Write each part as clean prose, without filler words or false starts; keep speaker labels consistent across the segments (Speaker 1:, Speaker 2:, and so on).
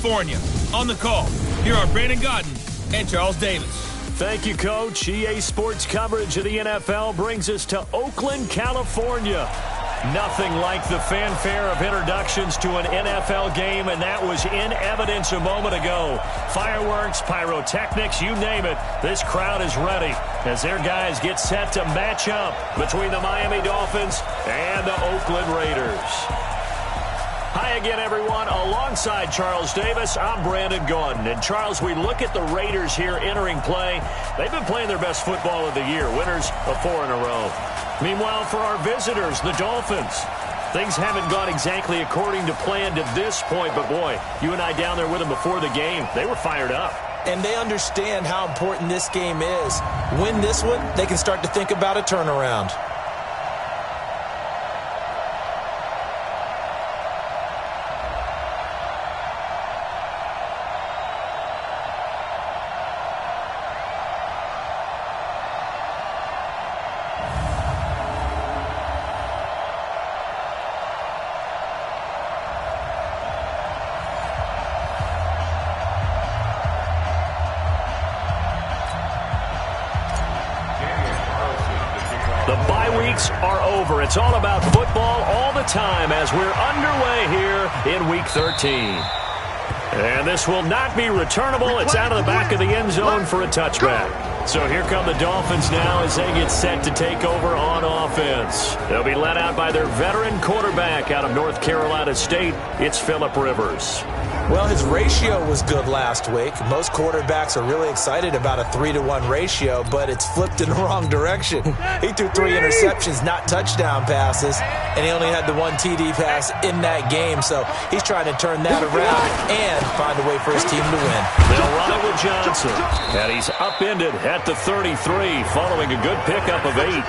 Speaker 1: California. On the call, here are Brandon Gaudin and Charles Davis.
Speaker 2: Thank you, Coach. EA Sports coverage of the NFL brings us to Oakland, California. Nothing like the fanfare of introductions to an NFL game, and that was in evidence a moment ago. Fireworks, pyrotechnics, you name it. This crowd is ready as their guys get set to match up between the Miami Dolphins and the Oakland Raiders. Hi again, everyone. Alongside Charles Davis, I'm Brandon Gaudin. And, Charles, we look at the Raiders here entering play. They've been playing their best football of the year, winners of 4 in a row. Meanwhile, for our visitors, the Dolphins, things haven't gone exactly according to plan to this point. But, boy, you and I down there with them before the game, they were fired up.
Speaker 3: And they understand how important this game is. Win this one, they can start to think about a turnaround.
Speaker 2: The bye weeks are over. It's all about football all the time as we're underway here in Week 13. And this will not be returnable. It's out of the back of the end zone for a touchback. So here come the Dolphins now as they get set to take over on offense. They'll be led out by their veteran quarterback out of North Carolina State. It's Phillip Rivers.
Speaker 3: Well, his ratio was good last week. Most quarterbacks are really excited about a 3-to-1 ratio, but it's flipped in the wrong direction. He threw 3 interceptions, not touchdown passes, and he only had the 1 TD pass in that game. So he's trying to turn that around and find a way for his team to win.
Speaker 2: They'll run it with Johnson. And he's upended at the 33 following a good pickup of 8.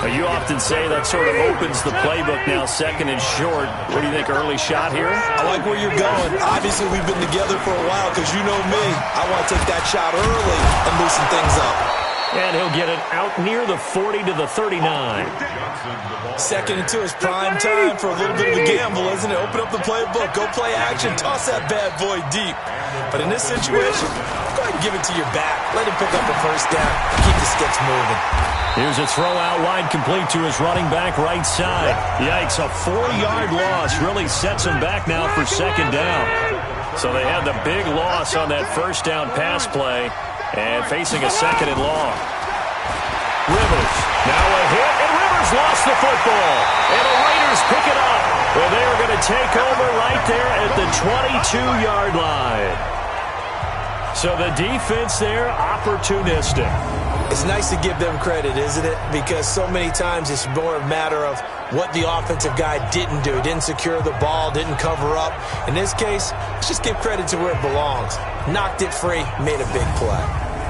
Speaker 2: You often say that sort of opens the playbook now, second and short. What do you think, early shot here?
Speaker 3: I like where you're going. Obviously, we've been together for a while because you know me. I want to take that shot early and loosen things up.
Speaker 2: And he'll get it out near the 40 to the 39.
Speaker 3: Second and 2 is prime time for a little bit of a gamble, isn't it? Open up the playbook, go play action, toss that bad boy deep. But in this situation, go ahead and give it to your back. Let him pick up a first down. Keep the sticks moving.
Speaker 2: Here's a throw out wide, complete to his running back right side. Yikes, a 4-yard loss really sets him back now for second down. So they had the big loss on that first down pass play and facing a second and long. Rivers, now a hit, and Rivers lost the football. And the Raiders pick it up. Well, they are going to take over right there at the 22-yard line. So the defense there, opportunistic.
Speaker 3: It's nice to give them credit, isn't it? Because so many times it's more a matter of what the offensive guy didn't do. He didn't secure the ball, didn't cover up. In this case, let's just give credit to where it belongs. Knocked it free, made a big play.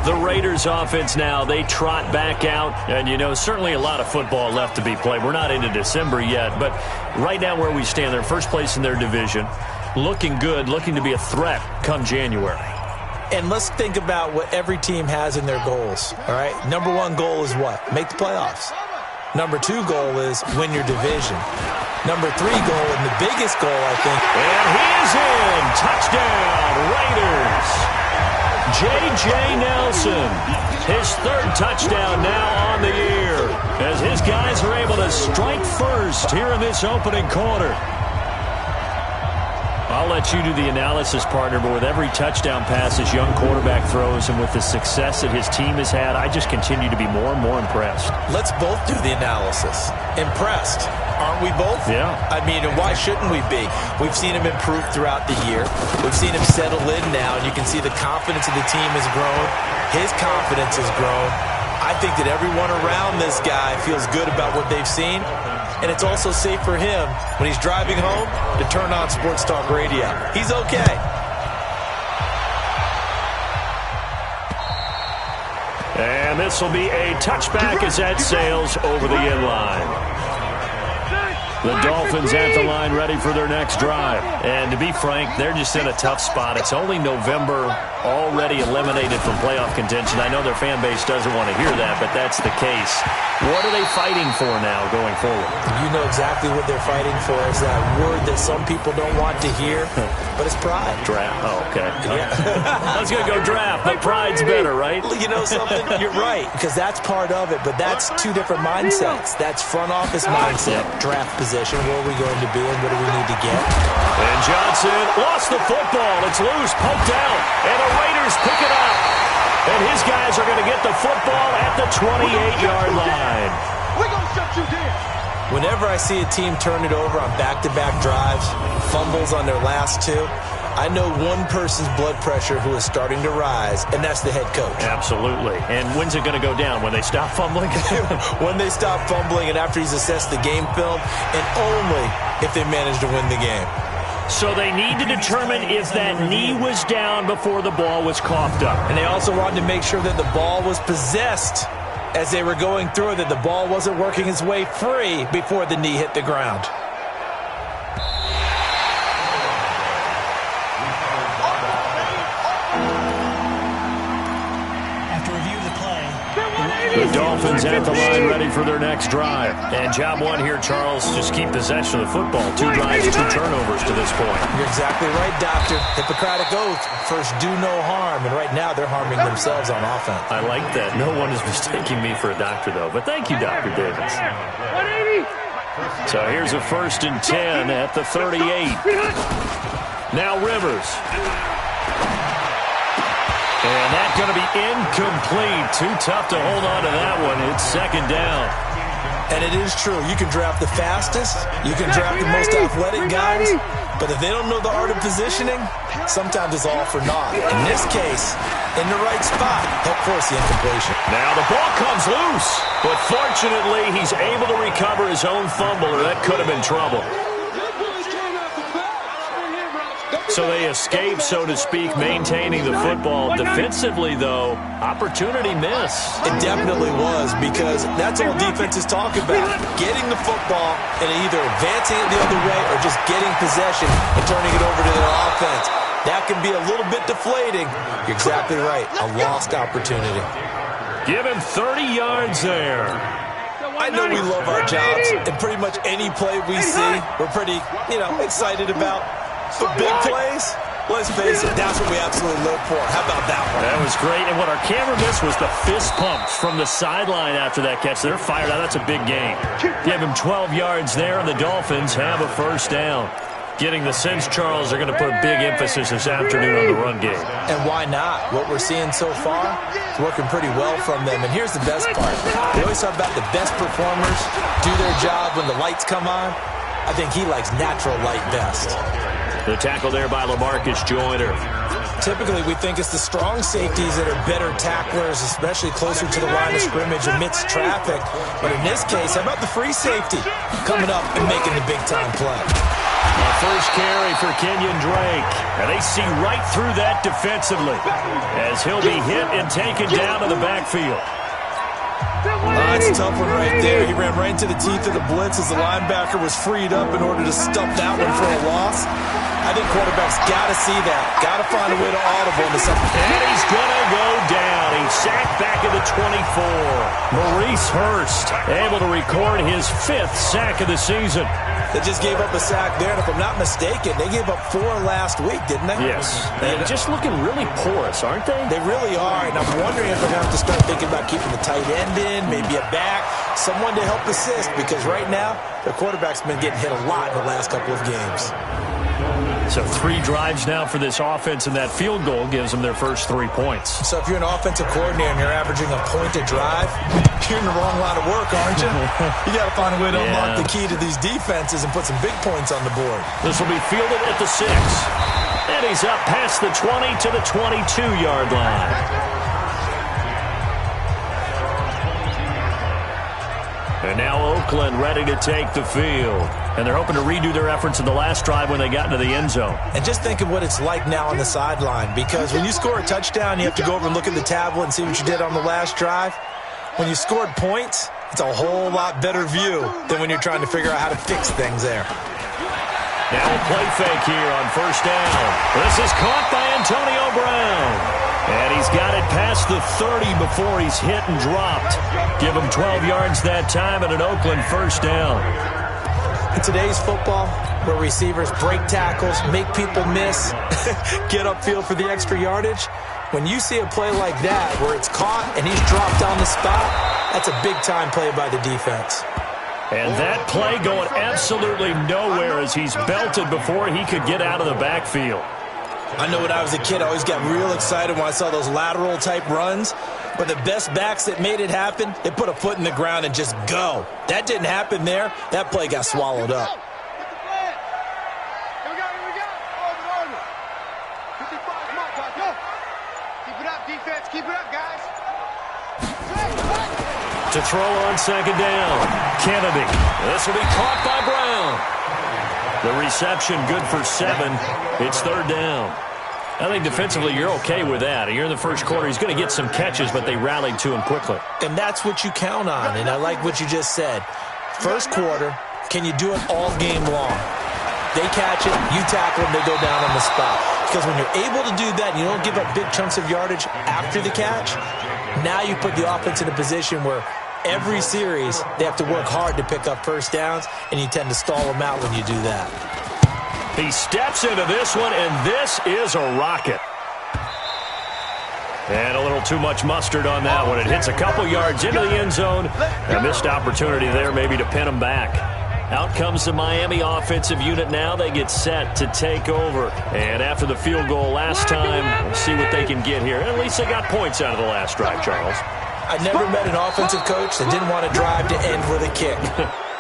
Speaker 2: The Raiders offense now, they trot back out. And, you know, certainly a lot of football left to be played. We're not into December yet. But right now where we stand, they're first place in their division. Looking good, looking to be a threat come January.
Speaker 3: And let's think about what every team has in their goals, all right? Number 1 goal is what? Make the playoffs. Number 2 goal is win your division. Number 3 goal, and the biggest goal, I think.
Speaker 2: And he is in. Touchdown, Raiders. J.J. Nelson, his 3rd touchdown now on the year, as his guys are able to strike first here in this opening quarter. I'll let you do the analysis, partner, but with every touchdown pass this young quarterback throws and with the success that his team has had, I just continue to be more and more impressed.
Speaker 3: Let's both do the analysis. Impressed, aren't we both?
Speaker 2: Yeah.
Speaker 3: I mean, and why shouldn't we be? We've seen him improve throughout the year. We've seen him settle in now, and you can see the confidence of the team has grown. His confidence has grown. I think that everyone around this guy feels good about what they've seen. And it's also safe for him when he's driving home to turn on Sports Talk Radio. He's okay.
Speaker 2: And this will be a touchback as that sails over the end line. The Dolphins at the line, ready for their next drive. And to be frank, they're just in a tough spot. It's only November, already eliminated from playoff contention. I know their fan base doesn't want to hear that, but that's the case. What are they fighting for now going forward?
Speaker 3: You know exactly what they're fighting for. Is that word that some people don't want to hear, but it's pride.
Speaker 2: Draft. Oh, okay.
Speaker 3: Yeah.
Speaker 2: I was going to go draft, but pride's better, right?
Speaker 3: You know something? You're right, because that's part of it, but that's two different mindsets. That's front office mindset, draft position, where are we going to be and what do we need to get?
Speaker 2: And Johnson lost the football. It's loose, poked out, and the Raiders pick it up. And his guys are going to get the football at the 28-yard line.
Speaker 4: We're going to shut you down.
Speaker 3: Whenever I see a team turn it over on back-to-back drives, fumbles on their last two, I know one person's blood pressure who is starting to rise, and that's the head coach.
Speaker 2: Absolutely. And when's it going to go down? When they stop fumbling?
Speaker 3: When they stop fumbling and after he's assessed the game film, and only if they manage to win the game.
Speaker 2: So they need to determine if that knee was down before the ball was coughed up.
Speaker 3: And they also wanted to make sure that the ball was possessed as they were going through it, that the ball wasn't working its way free before the knee hit the ground.
Speaker 2: The Dolphins at the line, ready for their next drive. And job one here, Charles, just keep possession of the football. 2 drives, 2 turnovers to this point.
Speaker 3: You're exactly right, Doctor. Hippocratic oath. First, do no harm. And right now, they're harming themselves on offense.
Speaker 2: I like that. No one is mistaking me for a doctor, though. But thank you, Dr. Davis.
Speaker 4: 180.
Speaker 2: So here's a 1st and 10 at the 38. Now Rivers. And that's going to be incomplete. Too tough to hold on to that one. It's 2nd down.
Speaker 3: And it is true. You can draft the fastest. You can draft the most athletic guys. But if they don't know the art of positioning, sometimes it's all for naught. In this case, in the right spot, help force the incompletion.
Speaker 2: Now the ball comes loose. But fortunately, he's able to recover his own fumble, or that could have been trouble. So they escape, so to speak, maintaining the football. Defensively, though, opportunity miss.
Speaker 3: It definitely was, because that's all defenses talk about. Getting the football and either advancing it the other way or just getting possession and turning it over to their offense. That can be a little bit deflating. You're exactly right. A lost opportunity.
Speaker 2: Give him 30 yards there.
Speaker 3: I know we love our jobs, and pretty much any play we see, we're pretty, excited about. But big plays, let's face it, that's what we absolutely live for. How about that one?
Speaker 2: That was great. And what our camera missed was the fist pumps from the sideline after that catch. They're fired out. That's a big game. Give him 12 yards there, and the Dolphins have a 1st down. Getting the sense, Charles, they're going to put big emphasis this afternoon on the run game.
Speaker 3: And why not? What we're seeing so far is working pretty well from them. And here's the best part. We always talk about the best performers do their job when the lights come on. I think he likes natural light best.
Speaker 2: The tackle there by LaMarcus Joyner.
Speaker 3: Typically, we think it's the strong safeties that are better tacklers, especially closer to the line of scrimmage amidst traffic. But in this case, how about the free safety coming up and making the big-time play?
Speaker 2: A first carry for Kenyon Drake. And they see right through that defensively as he'll be hit and taken down to the backfield.
Speaker 3: That's a tough one right there. He ran right into the teeth of the blitz as the linebacker was freed up in order to stump that one for a loss. I think quarterbacks got to see that. Got to find a way to audible in the second.
Speaker 2: And he's going to go down. He's sacked back at the 24. Maurice Hurst able to record his 5th sack of the season.
Speaker 3: They just gave up a sack there, and if I'm not mistaken, they gave up 4 last week, didn't they?
Speaker 2: Yes. They're just looking really porous, aren't they?
Speaker 3: They really are, and I'm wondering if they're going to have to start thinking about keeping the tight end in, maybe a back, someone to help assist, because right now, their quarterback's been getting hit a lot in the last couple of games.
Speaker 2: So 3 drives now for this offense, and that field goal gives them their first 3 points.
Speaker 3: So if you're an offensive coordinator and you're averaging a point a drive, you're in the wrong line of work, aren't you? You got to find a way to unlock the key to these defenses and put some big points on the board.
Speaker 2: This will be fielded at the 6. And he's up past the 20 to the 22-yard line. And now Oakland ready to take the field. And they're hoping to redo their efforts in the last drive when they got into the end zone.
Speaker 3: And just think of what it's like now on the sideline, because when you score a touchdown, you have to go over and look at the tablet and see what you did on the last drive. When you scored points, It's a whole lot better view than when you're trying to figure out how to fix things there.
Speaker 2: Now a play fake here on first down. This is caught by Antonio Brown. And he's got it past the 30 before he's hit and dropped. Give him 12 yards that time and an Oakland first down.
Speaker 3: In today's football, where receivers break tackles, make people miss, get upfield for the extra yardage, when you see a play like that where it's caught and he's dropped on the spot, that's a big-time play by the defense.
Speaker 2: And that play going absolutely nowhere as he's belted before he could get out of the backfield.
Speaker 3: I know when I was a kid, I always got real excited when I saw those lateral-type runs. But the best backs that made it happen, they put a foot in the ground and just go. That didn't happen there. That play got swallowed up.
Speaker 4: Here we go. Order. 55, come on, Todd, go. Keep it up, defense. Keep it up, guys.
Speaker 2: To throw on second down, Kennedy. This will be caught by Brown. The reception good for 7. It's third down. I think defensively you're okay with that. You're in the first quarter. He's going to get some catches, but they rallied to him quickly.
Speaker 3: And that's what you count on, and I like what you just said. First quarter, can you do it all game long? They catch it, you tackle them, they go down on the spot. Because when you're able to do that and you don't give up big chunks of yardage after the catch, now you put the offense in a position where every series they have to work hard to pick up first downs, and you tend to stall them out when you do that.
Speaker 2: He steps into this one, and this is a rocket. And a little too much mustard on that one. It hits a couple yards into the end zone. A missed opportunity there maybe to pin him back. Out comes the Miami offensive unit now. They get set to take over. And after the field goal last time, we'll see what they can get here. At least they got points out of the last drive, Charles.
Speaker 3: I never met an offensive coach that didn't want to drive to end with a kick.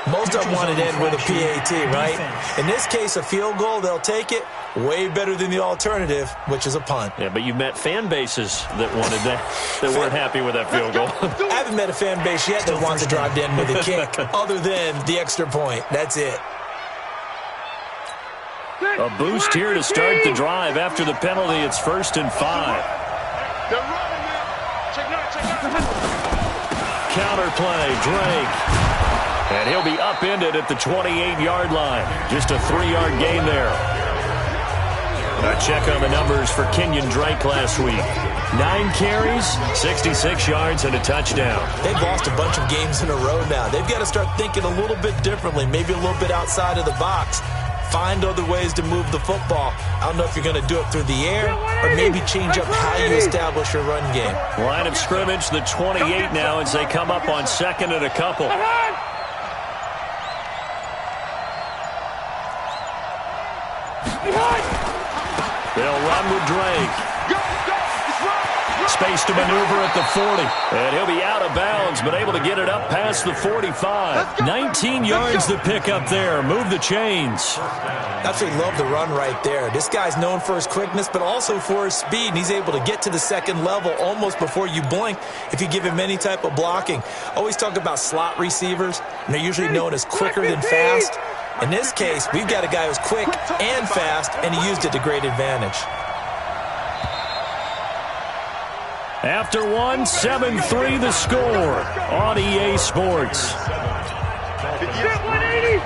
Speaker 3: Most of them wanted to end with a PAT, right? In this case, a field goal, they'll take it. Way better than the alternative, which is a punt.
Speaker 2: Yeah, but you've met fan bases that wanted that, that weren't happy with that field goal.
Speaker 3: I haven't met a fan base yet that wants to drive to end with a kick, other than the extra point. That's it.
Speaker 2: A boost here to start the drive. After the penalty, it's 1st and 5.
Speaker 4: They're running now. Check it out.
Speaker 2: Counter play, Drake. And he'll be upended at the 28-yard line. Just a 3-yard gain there. A check on the numbers for Kenyon Drake last week. 9 carries, 66 yards, and a touchdown.
Speaker 3: They've lost a bunch of games in a row now. They've got to start thinking a little bit differently, maybe a little bit outside of the box. Find other ways to move the football. I don't know if you're going to do it through the air or maybe change up how you establish your run game.
Speaker 2: Line of scrimmage, the 28 now as they come up on 2nd and a couple. They'll run with Drake. Space to maneuver at the 40. And he'll be out of bounds, but able to get it up past the 45. 19 yards to pick up there. Move the chains.
Speaker 3: Absolutely love the run right there. This guy's known for his quickness, but also for his speed. And he's able to get to the second level almost before you blink if you give him any type of blocking. Always talk about slot receivers, and they're usually known as quicker than fast. In this case, we've got a guy who's quick and fast, and he used it to great advantage.
Speaker 2: After 7-3 the score on EA Sports.
Speaker 4: 180.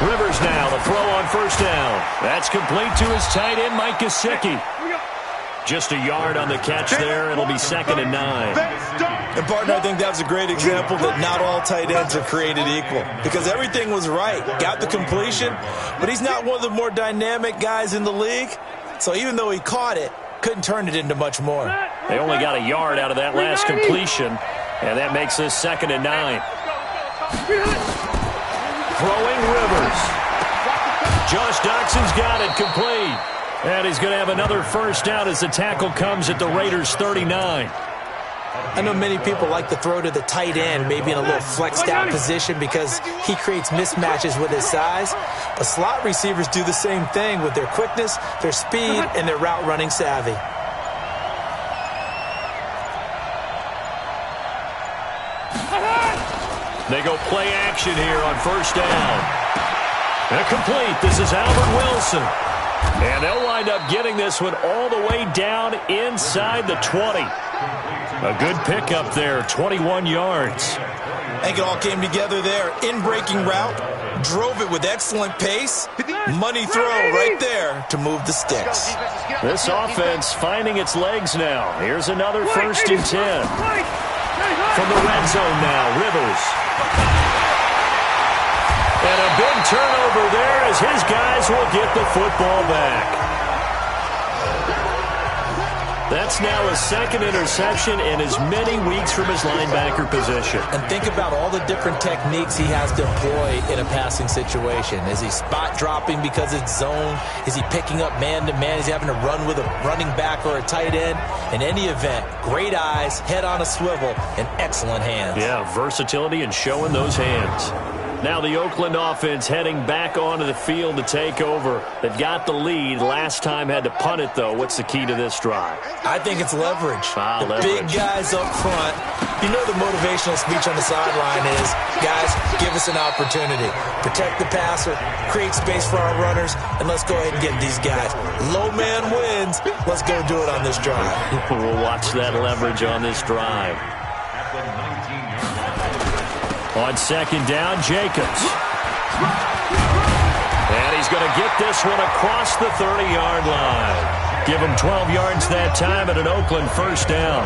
Speaker 2: Rivers now, the throw on first down. That's complete to his tight end, Mike Gesicki. Just a yard on the catch there. It'll be 2nd and 9.
Speaker 3: And, partner, I think that was a great example that not all tight ends are created equal. Because everything was right. Got the completion, but he's not one of the more dynamic guys in the league. So even though he caught it, couldn't turn it into much more.
Speaker 2: They only got a yard out of that last completion, and that makes this 2nd and 9. Throwing Rivers. Josh Doxson's got it complete. And he's going to have another first down as the tackle comes at the Raiders' 39.
Speaker 3: I know many people like to throw to the tight end, maybe in a little flexed out position because he creates mismatches with his size. But slot receivers do the same thing with their quickness, their speed, and their route running savvy.
Speaker 2: They go play action here on first down. And complete. This is Albert Wilson. And they'll wind up getting this one all the way down inside the 20. A good pickup there, 21 yards.
Speaker 3: I think it all came together there. In-breaking route, drove it with excellent pace. Money throw right there to move the sticks.
Speaker 2: This offense finding its legs now. Here's another 1st and 10. From the red zone now, Rivers. And a big turnover there as his guys will get the football back. That's now a 2nd interception in as many weeks from his linebacker position.
Speaker 3: And think about all the different techniques he has to employ in a passing situation. Is he spot dropping because it's zone? Is he picking up man-to-man? Is he having to run with a running back or a tight end? In any event, great eyes, head on a swivel, and excellent hands.
Speaker 2: Yeah, versatility and showing those hands. Now the Oakland offense heading back onto the field to take over. They've got the lead. Last time had to punt it, though. What's the key to this drive?
Speaker 3: I think it's leverage. The
Speaker 2: leverage.
Speaker 3: Big guys up front. You know the motivational speech on the sideline is, guys, give us an opportunity. Protect the passer, create space for our runners, and let's go ahead and get these guys. Low man wins. Let's go do it on this drive.
Speaker 2: We'll watch that leverage on this drive. On 2nd down, Jacobs. And he's going to get this one across the 30-yard line. Give him 12 yards that time at an Oakland 1st down.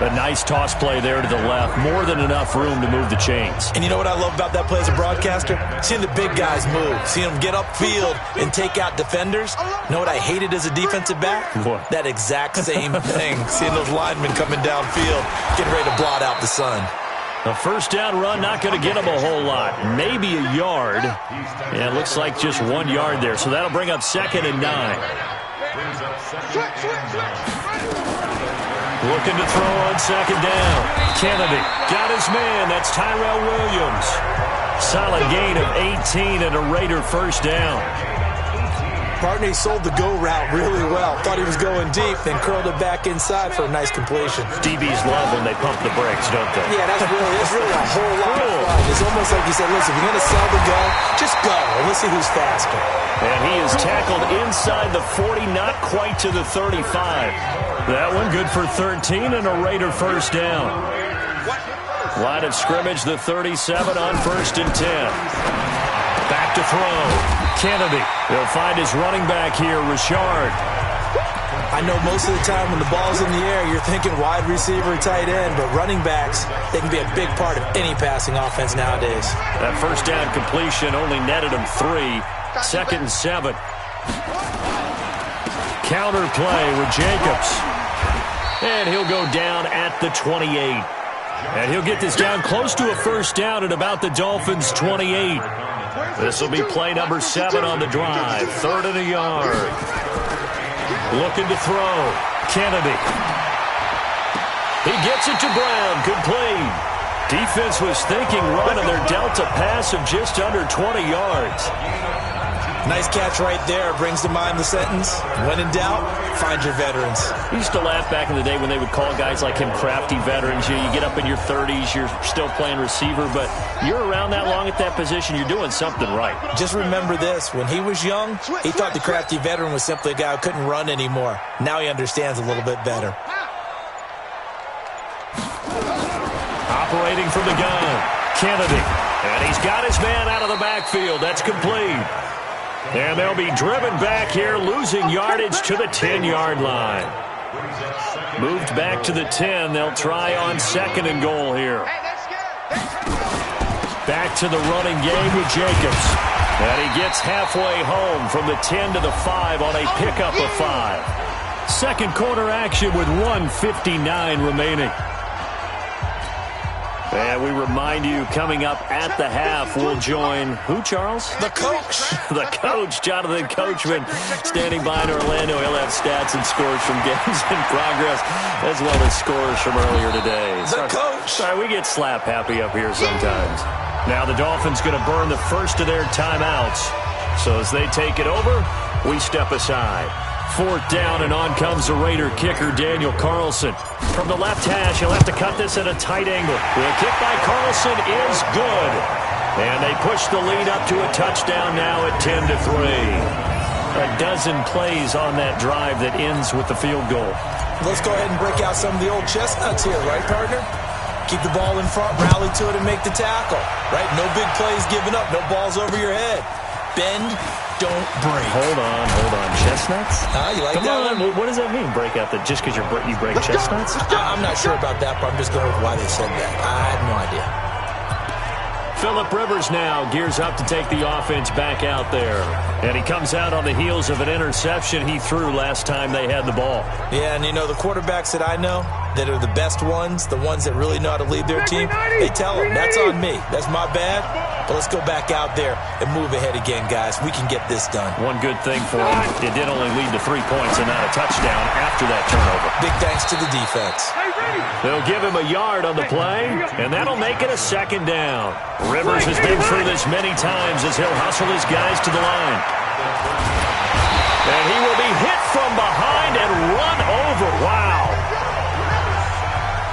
Speaker 2: A nice toss play there to the left. More than enough room to move the chains.
Speaker 3: And you know what I love about that play as a broadcaster? Seeing the big guys move. Seeing them get upfield and take out defenders. You know what I hated as a defensive back?
Speaker 2: What?
Speaker 3: That exact same thing. Seeing those linemen coming downfield, getting ready to blot out the sun.
Speaker 2: A 1st down run, not going to get him a whole lot. Maybe a yard. And it looks like just 1 yard there. So that'll bring up 2nd and 9. Looking to throw on 2nd down. Kennedy got his man. That's Tyrell Williams. Solid gain of 18 and a Raider 1st down.
Speaker 3: Partner, he sold the go route really well. Thought he was going deep, then curled it back inside for a nice completion.
Speaker 2: DBs love when they pump the brakes, don't they?
Speaker 3: Yeah, that's really a whole lot of fun. It's almost like you said, listen, if you're going to sell the go, just go. And let's see who's faster.
Speaker 2: And he is tackled inside the 40, not quite to the 35. That one good for 13 and a Raider 1st down. Line of scrimmage, the 37 on 1st and 10. Back to throw. Kennedy. He'll find his running back here, Richard.
Speaker 3: I know most of the time when the ball's in the air, you're thinking wide receiver, tight end, but running backs, they can be a big part of any passing offense nowadays.
Speaker 2: That 1st down completion only netted him 3. 2nd and 7. Counter play with Jacobs. And he'll go down at the 28. And he'll get this down close to a 1st down at about the Dolphins' 28. This will be play number 7 on the drive. 3rd and a yard. Looking to throw. Kennedy. He gets it to Brown. Complete. Defense was thinking run, and they're dealt a pass of just under 20 yards.
Speaker 3: Nice catch right there. Brings to mind the sentence, when in doubt, find your veterans.
Speaker 2: We used to laugh back in the day when they would call guys like him crafty veterans. You get up in your 30s, you're still playing receiver, but you're around that long at that position, you're doing something right.
Speaker 3: Just remember this. When he was young, he thought the crafty veteran was simply a guy who couldn't run anymore. Now he understands a little bit better.
Speaker 2: Operating from the gun, Kennedy. And he's got his man out of the backfield. That's complete. And they'll be driven back here, losing yardage to the 10-yard line. Moved back to the 10. They'll try on 2nd and goal here. Back to the running game with Jacobs. And he gets halfway home from the 10 to the 5 on a pickup of 5. 2nd quarter action with 1:59 remaining. And we remind you, coming up at the half, we'll join who, Charles?
Speaker 3: The coach.
Speaker 2: The coach, Jonathan Coachman, standing by in Orlando. He'll have stats and scores from games in progress, as well as scores from earlier today.
Speaker 3: The coach.
Speaker 2: Sorry, we get slap happy up here sometimes. Now the Dolphins going to burn the first of their timeouts. So as they take it over, we step aside. 4th down, and on comes the Raider kicker, Daniel Carlson. From the left hash, he'll have to cut this at a tight angle. The kick by Carlson is good. And they push the lead up to a touchdown now at 10-3. a dozen plays on that drive that ends with the field goal.
Speaker 3: Let's go ahead and break out some of the old chestnuts here, right, partner? Keep the ball in front, rally to it, and make the tackle, right? No big plays given up, no balls over your head. Bend, don't break.
Speaker 2: Hold on. Chestnuts?
Speaker 3: You like
Speaker 2: Come
Speaker 3: that
Speaker 2: on.
Speaker 3: one?
Speaker 2: What does that mean, break out that just because you break chestnuts?
Speaker 3: I'm not sure about that, but I'm just going with why they said that. I have no idea.
Speaker 2: Phillip Rivers now gears up to take the offense back out there. And he comes out on the heels of an interception he threw last time they had the ball.
Speaker 3: Yeah, and the quarterbacks that I know that are the best ones, the ones that really know how to lead their team, they tell them, that's on me. That's my bad. But let's go back out there and move ahead again, guys. We can get this done.
Speaker 2: One good thing for him, it did only lead to 3 points and not a touchdown after that turnover.
Speaker 3: Big thanks to the defense.
Speaker 2: They'll give him a yard on the play, and that'll make it a second down. Rivers has been through this many times as he'll hustle his guys to the line. And he will be hit from behind and run over. Wow.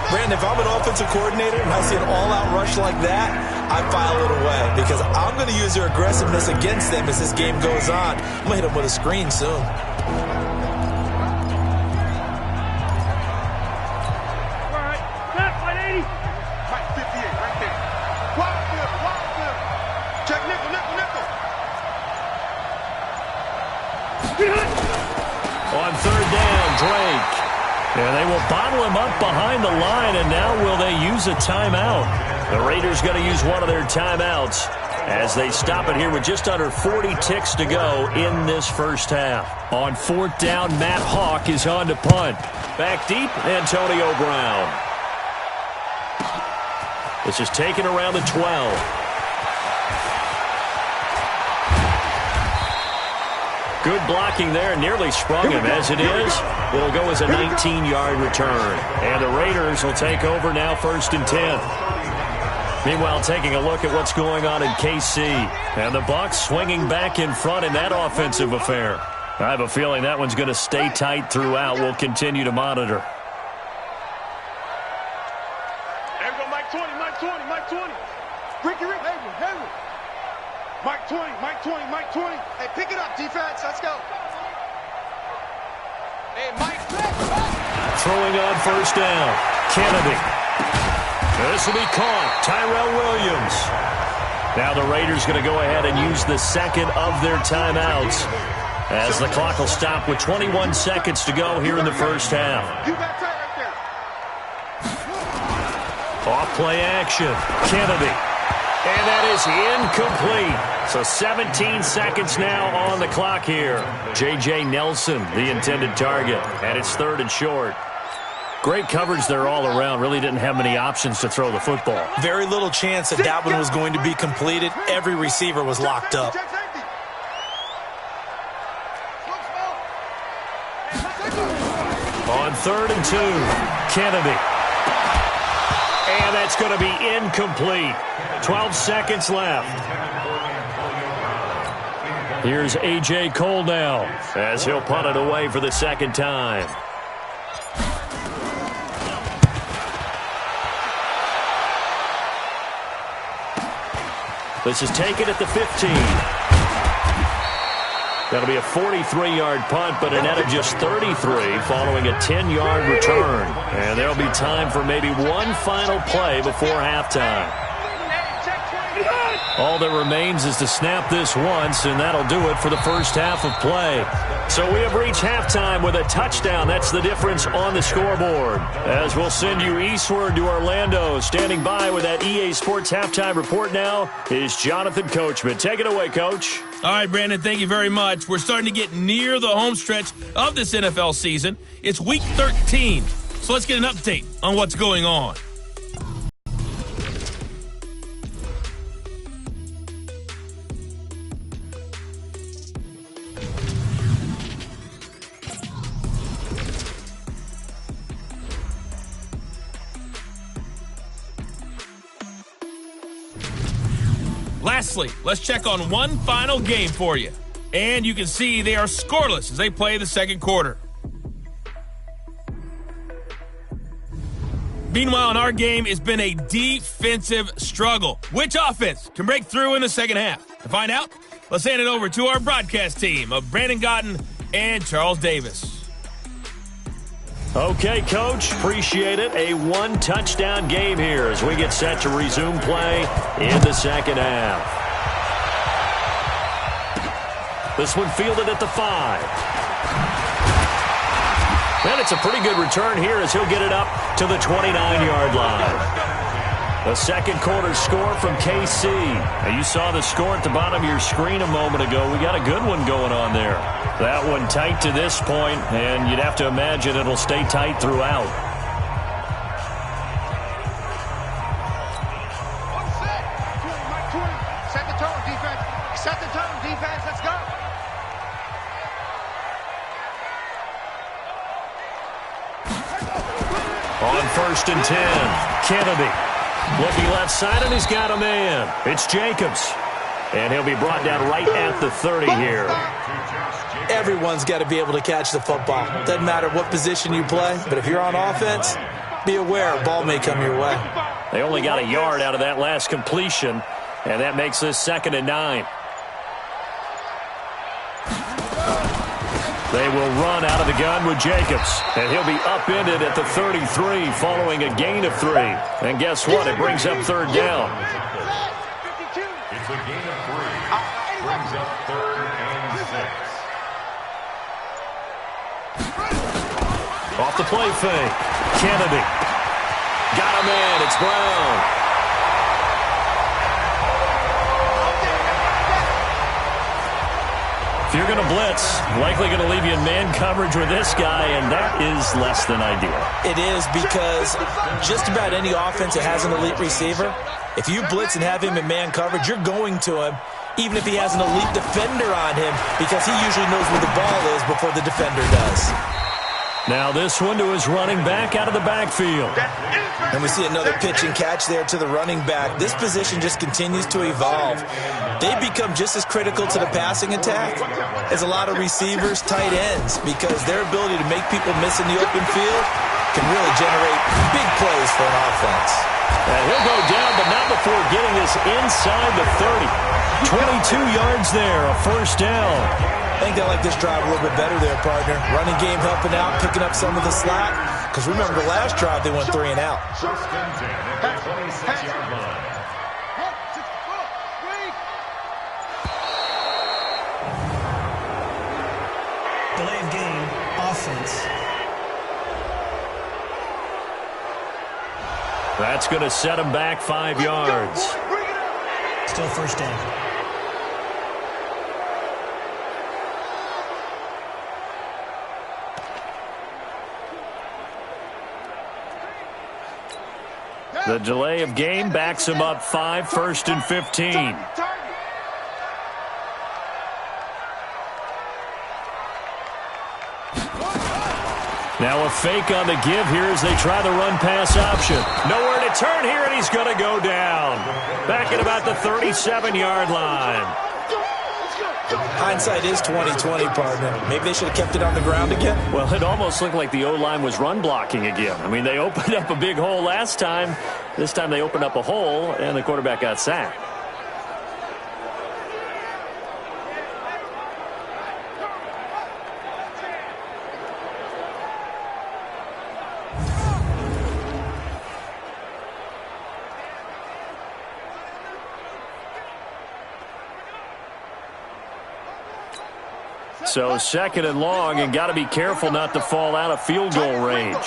Speaker 3: Brandon, if I'm an offensive coordinator and I see an all-out rush like that, I file it away because I'm going to use their aggressiveness against them as this game goes on. I'm going to hit them with a screen soon.
Speaker 2: On third down, Drake. And they will bottle him up behind the line, and now will they use a timeout? The Raiders going to use one of their timeouts as they stop it here with just under 40 ticks to go in this first half. On fourth down, Matt Hawk is on to punt. Back deep, Antonio Brown. This is taken around the 12. Good blocking there, nearly sprung him. As it is, it'll go as a 19-yard return. And the Raiders will take over now, 1st and 10. Meanwhile, taking a look at what's going on in KC. And the Bucs swinging back in front in that offensive affair. I have a feeling that one's going to stay tight throughout. We'll continue to monitor.
Speaker 4: There we go, Mike 20. Ricky, Henry. Mike 20. Hey, pick it up, defense. Let's go. Hey, Mike.
Speaker 2: Throwing on first down. Kennedy. This will be caught. Tyrell Williams. Now the Raiders going to go ahead and use the second of their timeouts as the clock will stop with 21 seconds to go here in the first half.
Speaker 4: You got that right there.
Speaker 2: Off play action. Kennedy. And that is incomplete. So 17 seconds now on the clock here. J.J. Nelson, the intended target. And it's 3rd and short. Great coverage there all around. Really didn't have many options to throw the football.
Speaker 3: Very little chance that one was going to be completed. Every receiver was locked up.
Speaker 2: On 3rd and 2, Kennedy. And that's going to be incomplete. 12 seconds left. Here's A.J. Cole now as he'll punt it away for the second time. This is taken at the 15. That'll be a 43-yard punt, but a net of just 33 following a 10-yard return. And there'll be time for maybe one final play before halftime. All that remains is to snap this once, and that'll do it for the first half of play. So we have reached halftime with a touchdown. That's the difference on the scoreboard. As we'll send you eastward to Orlando. Standing by with that EA Sports halftime report now is Jonathan Coachman. Take it away, Coach.
Speaker 1: All right, Brandon, thank you very much. We're starting to get near the home stretch of this NFL season. It's Week 13, so let's get an update on what's going on. Lastly, let's check on one final game for you. And you can see they are scoreless as they play the second quarter. Meanwhile, in our game, it's been a defensive struggle. Which offense can break through in the second half? To find out, let's hand it over to our broadcast team of Brandon Gotten and Charles Davis.
Speaker 2: Okay, Coach, appreciate it. A one-touchdown game here as we get set to resume play in the second half. This one fielded at the 5. And it's a pretty good return here as he'll get it up to the 29-yard line. The second quarter score from KC. Now, you saw the score at the bottom of your screen a moment ago. We got a good one going on there. That one tight to this point, and you'd have to imagine it'll stay tight throughout.
Speaker 4: Set the tone, defense. Set the tone, defense. Let's go.
Speaker 2: On 1st and 10, Kennedy. Looking left side, and he's got a man. It's Jacobs. And he'll be brought down right at the 30 here.
Speaker 3: Everyone's got to be able to catch the football. Doesn't matter what position you play, but if you're on offense, be aware a ball may come your way.
Speaker 2: They only got a yard out of that last completion, and that makes this 2nd and 9. They will run out of the gun with Jacobs, and he'll be upended at the 33 following a gain of 3. And guess what? It brings up 3rd down.
Speaker 5: It's a gain of 3. Brings up 3rd and 6.
Speaker 2: Off the play fake. Kennedy. Got a man. It's Brown. If you're going to blitz, likely going to leave you in man coverage with this guy, and that is less than ideal.
Speaker 3: It is because just about any offense that has an elite receiver, if you blitz and have him in man coverage, you're going to him, even if he has an elite defender on him, because he usually knows where the ball is before the defender does.
Speaker 2: Now this one to his running back out of the backfield.
Speaker 3: And we see another pitch and catch there to the running back. This position just continues to evolve. They become just as critical to the passing attack as a lot of receivers, tight ends, because their ability to make people miss in the open field can really generate big plays for an offense.
Speaker 2: And he'll go down, but not before getting this inside the 30. 22 yards there, a 1st down.
Speaker 3: I think they like this drive a little bit better there, partner. Running game helping out, picking up some of the slack. Because remember, the last drive, they went 3 and out.
Speaker 5: 1st and 10 at the 26-yard line.
Speaker 6: Delay of game, offense.
Speaker 2: That's going to set him back 5 yards.
Speaker 6: Still 1st down.
Speaker 2: The delay of game backs him up 5, 1st and 15. Now a fake on the give here as they try the run-pass option. Nowhere to turn here, and he's going to go down. Back at about the 37-yard line.
Speaker 3: Hindsight is 20/20, partner. Maybe they should have kept it on the ground again.
Speaker 2: Well, it almost looked like the O-line was run blocking again. I mean, they opened up a big hole last time. This time they opened up a hole, and the quarterback got sacked. So 2nd and long, and got to be careful not to fall out of field goal range.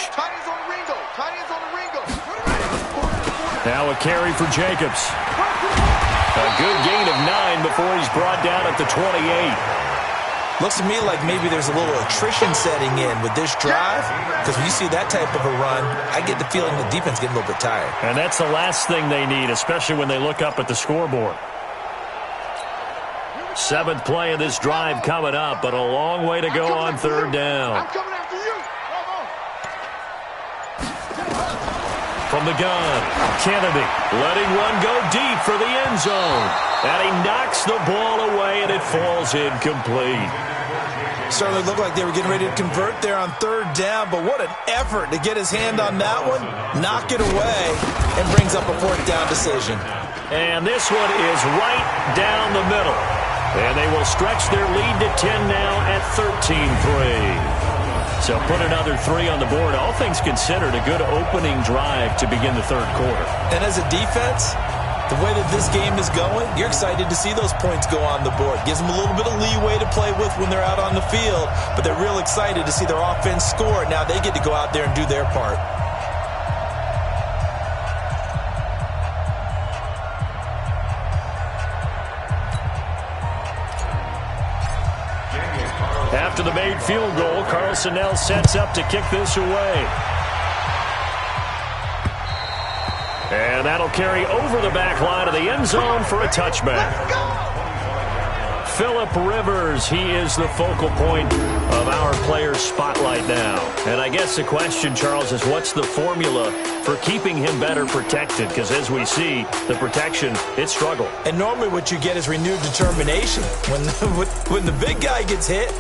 Speaker 2: Now a carry for Jacobs. A good gain of 9 before he's brought down at the 28.
Speaker 3: Looks to me like maybe there's a little attrition setting in with this drive, because when you see that type of a run, I get the feeling the defense getting a little bit tired.
Speaker 2: And that's the last thing they need, especially when they look up at the scoreboard. 7th play of this drive coming up, but a long way to go on 3rd down. From the gun, Kennedy letting one go deep for the end zone. And he knocks the ball away, and it falls incomplete.
Speaker 3: Certainly looked like they were getting ready to convert there on third down, but what an effort to get his hand on that one, knock it away, and brings up a fourth down decision.
Speaker 2: And this one is right down the middle. And they will stretch their lead to 10 now at 13-3. So put another 3 on the board. All things considered, a good opening drive to begin the third quarter.
Speaker 3: And as a defense, the way that this game is going, you're excited to see those points go on the board. Gives them a little bit of leeway to play with when they're out on the field, but they're real excited to see their offense score. Now they get to go out there and do their part.
Speaker 2: After the made field goal, Carlson now sets up to kick this away. And that'll carry over the back line of the end zone for a touchback. Phillip Rivers, he is the focal point of our players' spotlight now. And I guess the question, Charles, is what's the formula for keeping him better protected? Because as we see, the protection, it struggled.
Speaker 3: And normally what you get is renewed determination. When the big guy gets hit,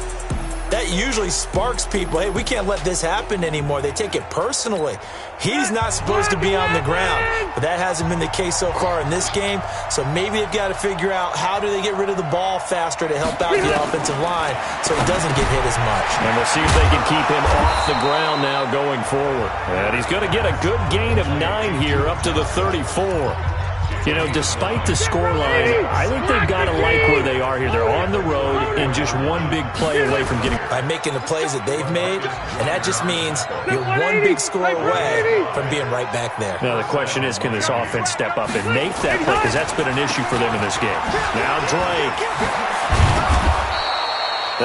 Speaker 3: that usually sparks people. Hey, we can't let this happen anymore. They take it personally. He's not supposed to be on the ground, but that hasn't been the case so far in this game. So maybe they've got to figure out how do they get rid of the ball faster to help out the offensive line so he doesn't get hit as much.
Speaker 2: And we'll see if they can keep him off the ground now going forward. And he's going to get a good gain of 9 here up to the 34. You know, despite the scoreline, I think they've got to like where they are here. They're on the road and just one big play away from getting...
Speaker 3: By making the plays that they've made, and that just means you're one big score away from being right back there.
Speaker 2: Now, the question is, can this offense step up and make that play? Because that's been an issue for them in this game. Now, Drake.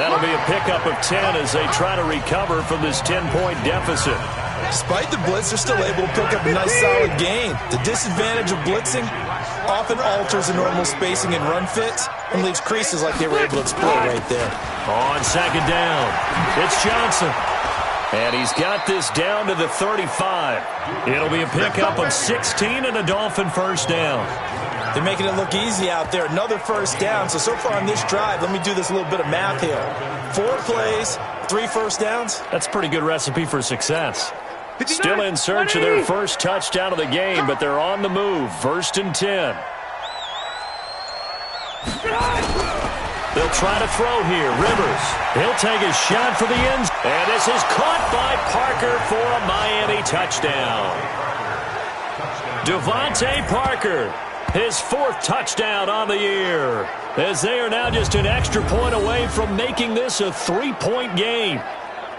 Speaker 2: That'll be a pickup of 10 as they try to recover from this 10-point deficit.
Speaker 3: Despite the blitz, they're still able to pick up a nice solid gain. The disadvantage of blitzing often alters the normal spacing and run fits and leaves creases like they were able to exploit right there.
Speaker 2: On second down, it's Johnson. And he's got this down to the 35. It'll be a pickup of 16 and a Dolphin first down.
Speaker 3: They're making it look easy out there. Another first down. So far on this drive, let me do this little bit of math here. 4 plays, 3 first downs.
Speaker 2: That's a pretty good recipe for success. Still in search of their first touchdown of the game, but they're on the move. 1st and 10. They'll try to throw here. Rivers. He'll take a shot for the end. And this is caught by Parker for a Miami touchdown. Devontae Parker, his 4th touchdown on the year, as they are now just an extra point away from making this a 3-point game.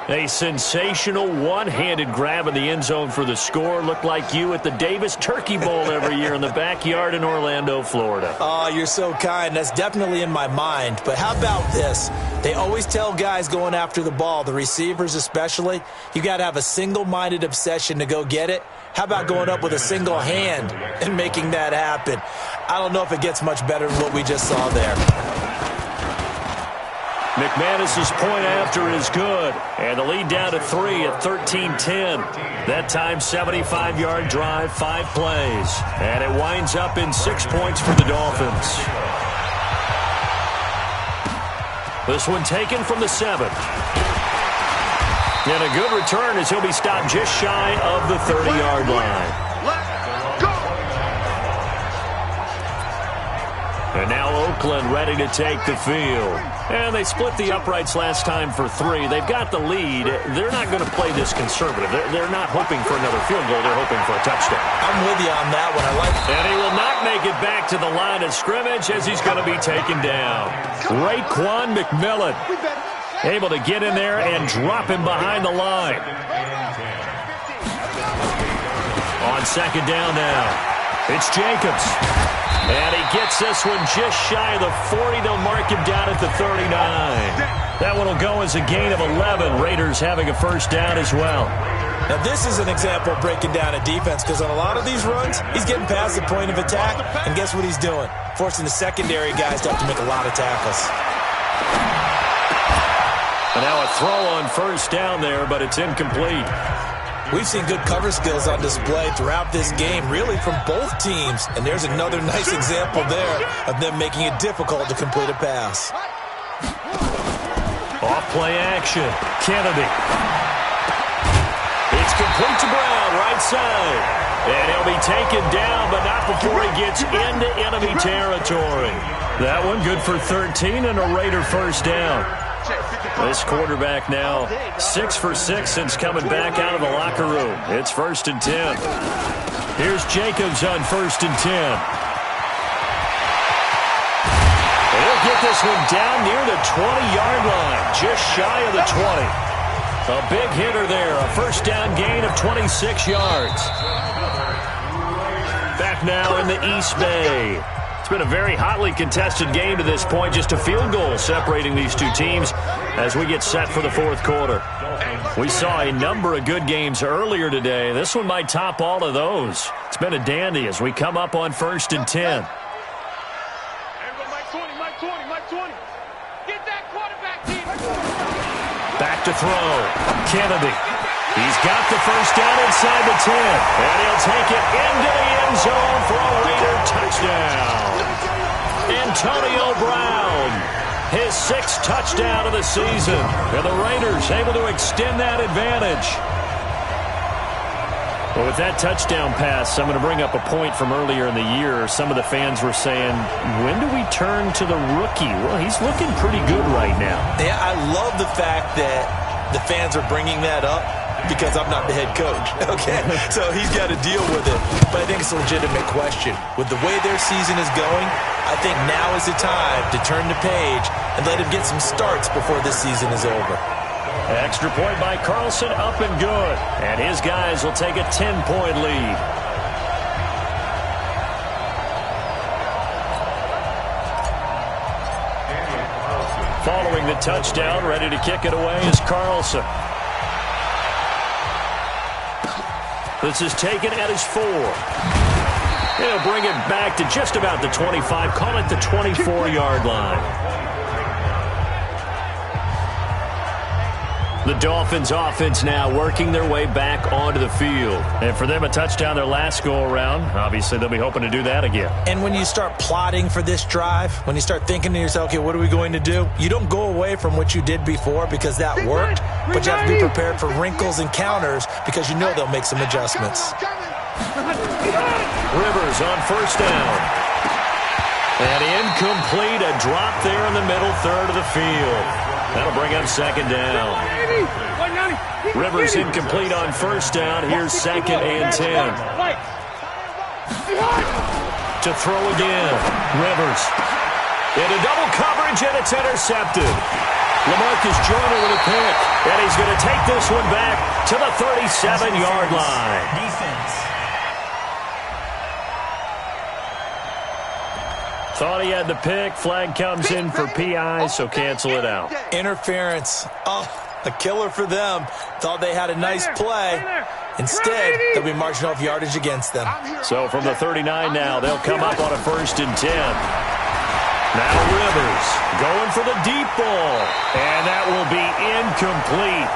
Speaker 2: A sensational one-handed grab in the end zone for the score. Looked like you at the Davis Turkey Bowl every year in the backyard in Orlando, Florida.
Speaker 3: Oh, you're so kind. That's definitely in my mind. But how about this? They always tell guys going after the ball, the receivers especially, you got to have a single-minded obsession to go get it. How about going up with a single hand and making that happen? I don't know if it gets much better than what we just saw there.
Speaker 2: McManus's point after is good. And the lead down to 3 at 13-10. That time, 75-yard drive, 5 plays. And it winds up in 6 points for the Dolphins. This one taken from the 7. And a good return as he'll be stopped just shy of the 30-yard line. And now Oakland ready to take the field. And they split the uprights last time for 3. They've got the lead. They're not going to play this conservative. They're not hoping for another field goal. They're hoping for a touchdown.
Speaker 3: I'm with you on that one. I like it.
Speaker 2: And he will not make it back to the line of scrimmage as he's going to be taken down. Raekwon McMillan able to get in there and drop him behind the line. On second down now, it's Jacobs. And he gets this one just shy of the 40. They'll mark him down at the 39. That one will go as a gain of 11. Raiders having a first down as well.
Speaker 3: Now, this is an example of breaking down a defense because on a lot of these runs, he's getting past the point of attack, and guess what he's doing? Forcing the secondary guys to have to make a lot of tackles.
Speaker 2: And now a throw on first down there, but it's incomplete.
Speaker 3: We've seen good cover skills on display throughout this game, really from both teams. And there's another nice example there of them making it difficult to complete a pass.
Speaker 2: Off play action. Kennedy. It's complete to Brown, right side. And he'll be taken down, but not before he gets into enemy territory. That one good for 13 and a Raider first down. This quarterback now 6 for 6 since coming back out of the locker room. It's 1st and 10. Here's Jacobs on 1st and 10. He'll get this one down near the 20-yard line, just shy of the 20. A big hitter there, a first down gain of 26 yards. Back now in the East Bay. It's been a very hotly contested game to this point, just a field goal separating these two teams as we get set for the fourth quarter. We saw a number of good games earlier today. This one might top all of those. It's been a dandy as we come up on 1st and 10. Back to throw. Kennedy. He's got the first down inside the 10. And he'll take it into the end zone for a Raider touchdown. Antonio Brown, his 6th touchdown of the season. And the Raiders able to extend that advantage. Well, with that touchdown pass, I'm going to bring up a point from earlier in the year. Some of the fans were saying, when do we turn to the rookie? Well, he's looking pretty good right now.
Speaker 3: Yeah, I love the fact that the fans are bringing that up because I'm not the head coach, okay? So he's got to deal with it. But I think it's a legitimate question. With the way their season is going, I think now is the time to turn the page and let him get some starts before this season is over.
Speaker 2: Extra point by Carlson, up and good. And his guys will take a 10-point lead. Following the touchdown, ready to kick it away is Carlson. This is taken at his 4. He'll bring it back to just about the 25, call it the 24-yard line. The Dolphins offense now working their way back onto the field. And for them, a touchdown their last go-around. Obviously, they'll be hoping to do that again.
Speaker 3: And when you start plotting for this drive, when you start thinking to yourself, okay, what are we going to do? You don't go away from what you did before because that worked, but you have to be prepared for wrinkles and counters because you know they'll make some adjustments.
Speaker 2: Rivers on first down. And incomplete, a drop there in the middle third of the field. That'll bring up second down. Rivers incomplete on first down. Here's 2nd and 10. To throw again. Rivers. Into double coverage, and it's intercepted. LaMarcus Joyner with a pick. And he's going to take this one back to the 37-yard line.
Speaker 6: Defense.
Speaker 2: Thought he had the pick. Flag comes in for PI, so cancel it out.
Speaker 3: Interference. Oh, a killer for them. Thought they had a nice play. Instead, they'll be marching off yardage against them.
Speaker 2: So from the 39 now, they'll come up on a 1st and 10. Now Rivers going for the deep ball. And that will be incomplete.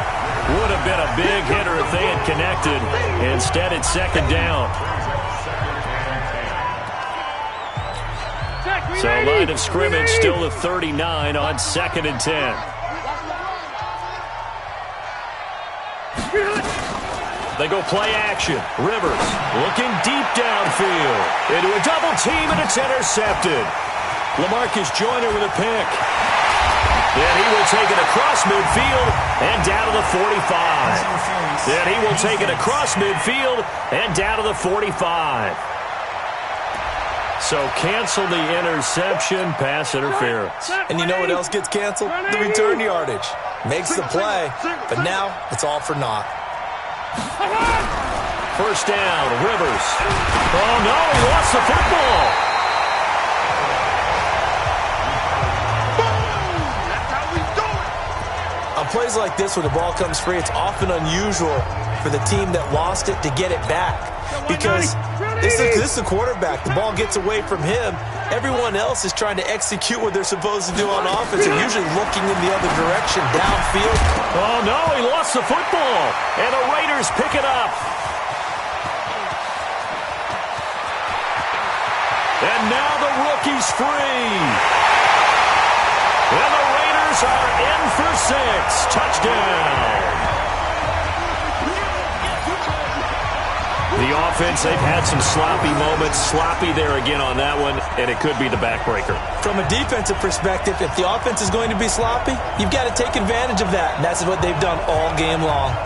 Speaker 2: Would have been a big hitter if they had connected. Instead, it's second down. So line of scrimmage still the 39 on 2nd and 10. They go play action. Rivers looking deep downfield. Into a double team, and it's intercepted. LaMarcus Joyner with a pick. And he will take it across midfield and down to the 45. Then he will take it across midfield and down to the 45. So cancel the interception, pass interference.
Speaker 3: And you know what else gets canceled? The return yardage. Makes the play, but now it's all for naught.
Speaker 2: First down, Rivers. Oh, no, he lost the football.
Speaker 3: On plays like this where the ball comes free, it's often unusual for the team that lost it to get it back. Because this is the quarterback. The ball gets away from him. Everyone else is trying to execute what they're supposed to do on offense. They're usually looking in the other direction, downfield.
Speaker 2: Oh, no, he lost the football. And the Raiders pick it up. And now the rookie's free. And the Raiders Bucks are in for 6. Touchdown. The offense, they've had some sloppy moments. Sloppy there again on that one, and it could be the backbreaker.
Speaker 3: From a defensive perspective, if the offense is going to be sloppy, you've got to take advantage of that. And that's what they've done all game long.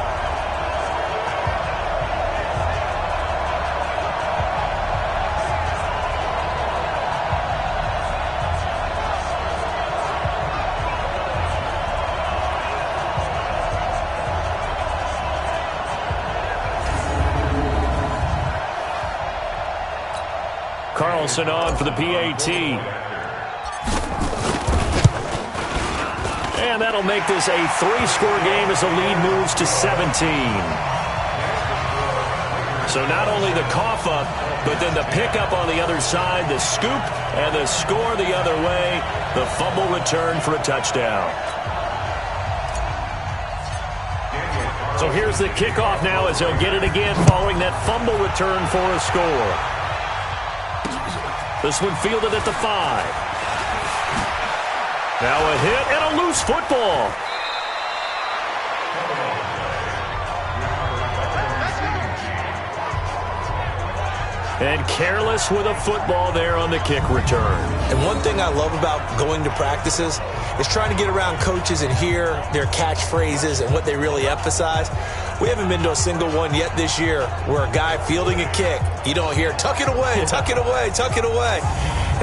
Speaker 2: Carlson on for the PAT. And that'll make this a 3-score game as the lead moves to 17. So not only the cough up, but then the pickup on the other side, the scoop, and the score the other way, the fumble return for a touchdown. So here's the kickoff now as they'll get it again following that fumble return for a score. This one fielded at the 5. Now a hit and a loose football. And careless with a football there on the kick return.
Speaker 3: And one thing I love about going to practices is trying to get around coaches and hear their catchphrases and what they really emphasize. We haven't been to a single one yet this year where a guy fielding a kick, you don't hear, tuck it away, tuck it away, tuck it away.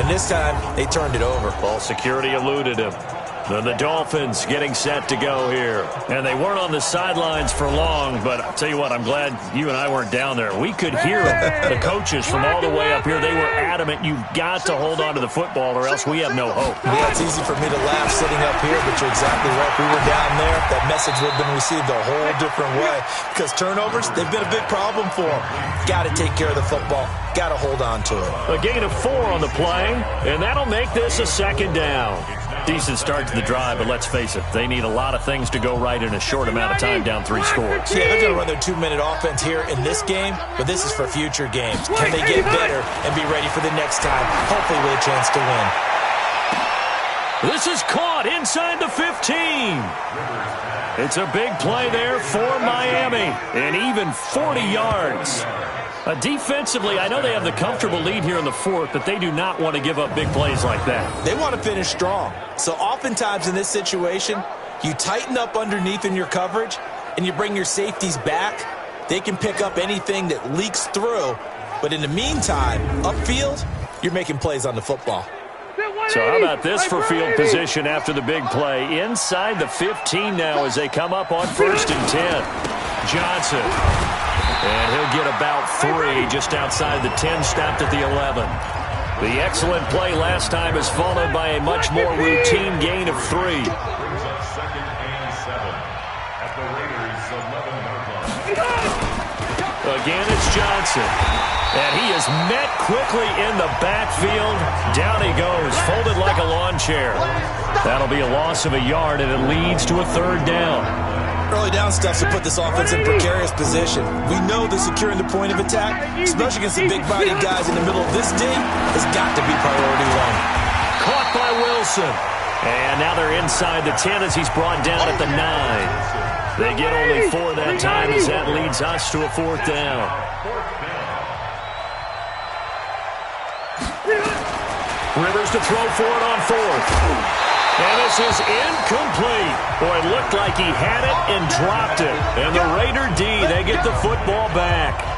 Speaker 3: And this time, they turned it over.
Speaker 2: Ball security eluded him. Then the Dolphins getting set to go here. And they weren't on the sidelines for long, but I'll tell you what, I'm glad you and I weren't down there. We could hear the coaches from all the way up here. They were adamant, you've got to hold on to the football or else we have no hope.
Speaker 3: Yeah, it's easy for me to laugh sitting up here, but you're exactly right. If we were down there, that message would have been received a whole different way. Because turnovers, they've been a big problem for them. Got to take care of the football. Got to hold on to it.
Speaker 2: A gain of 4 on the play, and that'll make this a 2nd down. Decent start to the drive, but let's face it, they need a lot of things to go right in a short amount of time down 3 scores.
Speaker 3: Yeah, they're going to run their 2-minute offense here in this game, but this is for future games. Can they get better and be ready for the next time, hopefully with a chance to win?
Speaker 2: This is caught inside the 15. It's a big play there for Miami, and even 40 yards. Defensively, I know they have the comfortable lead here in the 4th, but they do not want to give up big plays like that.
Speaker 3: They want to finish strong. So oftentimes in this situation, you tighten up underneath in your coverage, and you bring your safeties back. They can pick up anything that leaks through. But in the meantime, upfield, you're making plays on the football.
Speaker 2: So how about this for field position after the big play? Inside the 15 now as they come up on 1st and 10. Johnson. And he'll get about 3 just outside the 10, stopped at the 11. The excellent play last time is followed by a much more routine gain of 3. Again, it's Johnson. And he is met quickly in the backfield. Down he goes, folded like a lawn chair. That'll be a loss of a yard, and it leads to a 3rd down.
Speaker 3: Early down stuff to put this offense in precarious position. We know that securing the point of attack, especially against the big-bodied guys in the middle of this D, has got to be priority 1.
Speaker 2: Caught by Wilson. And now they're inside the 10 as he's brought down at the 9. They get only 4 that time as that leads us to a 4th down. Rivers to throw for it on 4th. And this is incomplete. Boy, it looked like he had it and dropped it. And the Raider D, they get the football back.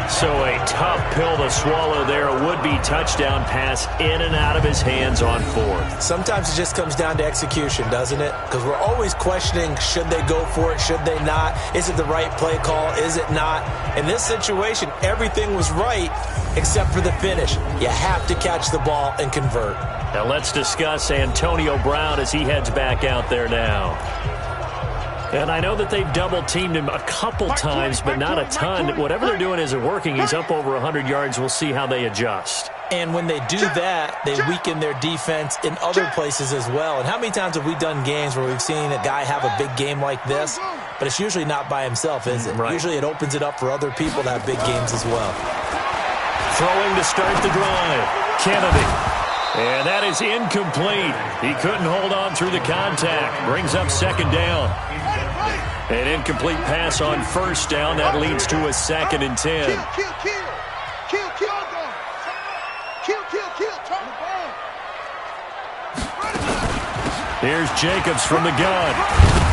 Speaker 2: So a tough pill to swallow there. A would-be touchdown pass in and out of his hands on 4th.
Speaker 3: Sometimes it just comes down to execution, doesn't it? Because we're always questioning, should they go for it, should they not? Is it the right play call, is it not? In this situation, everything was right except for the finish. You have to catch the ball and convert.
Speaker 2: Now let's discuss Antonio Brown as he heads back out there now. And I know that they've double-teamed him a couple times, but not a ton. Whatever they're doing isn't working. He's up over 100 yards. We'll see how they adjust.
Speaker 3: And when they do that, they weaken their defense in other places as well. And how many times have we done games where we've seen a guy have a big game like this, but it's usually not by himself, is it?
Speaker 2: Right.
Speaker 3: Usually it opens it up for other people to have big games as well.
Speaker 2: Throwing to start the drive. Kennedy. And that is incomplete. He couldn't hold on through the contact. Brings up second down. An incomplete pass on first down. That leads to a 2nd and 10. Here's Jacobs from the gun.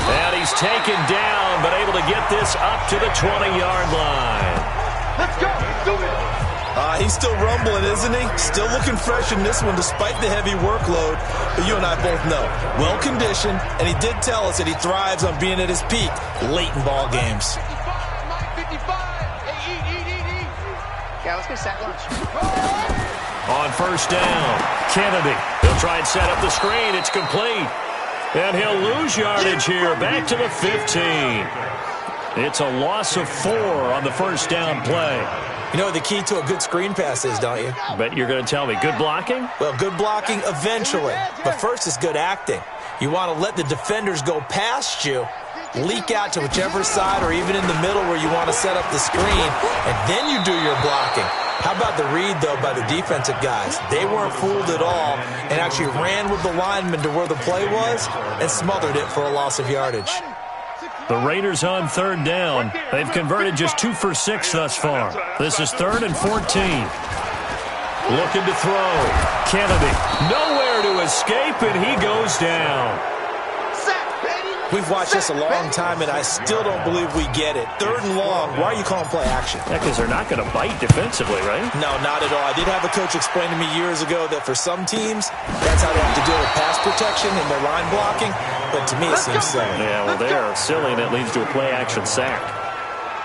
Speaker 2: And he's taken down, but able to get this up to the 20-yard line.
Speaker 4: Let's go. Let's do it.
Speaker 3: He's still rumbling, isn't he? Still looking fresh in this one despite the heavy workload. But you and I both know, well-conditioned, and he did tell us that he thrives on being at his peak late in ball games.
Speaker 4: 55. Hey, yeah, let's go sack lunch.
Speaker 2: On first down, Kennedy. He'll try and set up the screen. It's complete. And he'll lose yardage here. Back to the 15. It's a loss of 4 on the first down play.
Speaker 3: You know what the key to a good screen pass is, don't you?
Speaker 2: But you're going to tell me, good blocking?
Speaker 3: Well, good blocking eventually. But first is good acting. You want to let the defenders go past you, leak out to whichever side or even in the middle where you want to set up the screen, and then you do your blocking. How about the read, though, by the defensive guys? They weren't fooled at all and actually ran with the lineman to where the play was and smothered it for a loss of yardage.
Speaker 2: The Raiders on third down. They've converted just 2 for 6 thus far. This is 3rd and 14. Looking to throw. Kennedy. Nowhere to escape, and he goes down.
Speaker 3: We've watched this a long time, and I still don't believe we get it. 3rd and long. Why are you calling play action?
Speaker 2: Yeah, because they're not going to bite defensively, right?
Speaker 3: No, not at all. I did have a coach explain to me years ago that for some teams, that's how they have to deal with pass protection and their line blocking. But to me, it seems silly.
Speaker 2: Yeah, well, they are silly, and it leads to a play-action sack.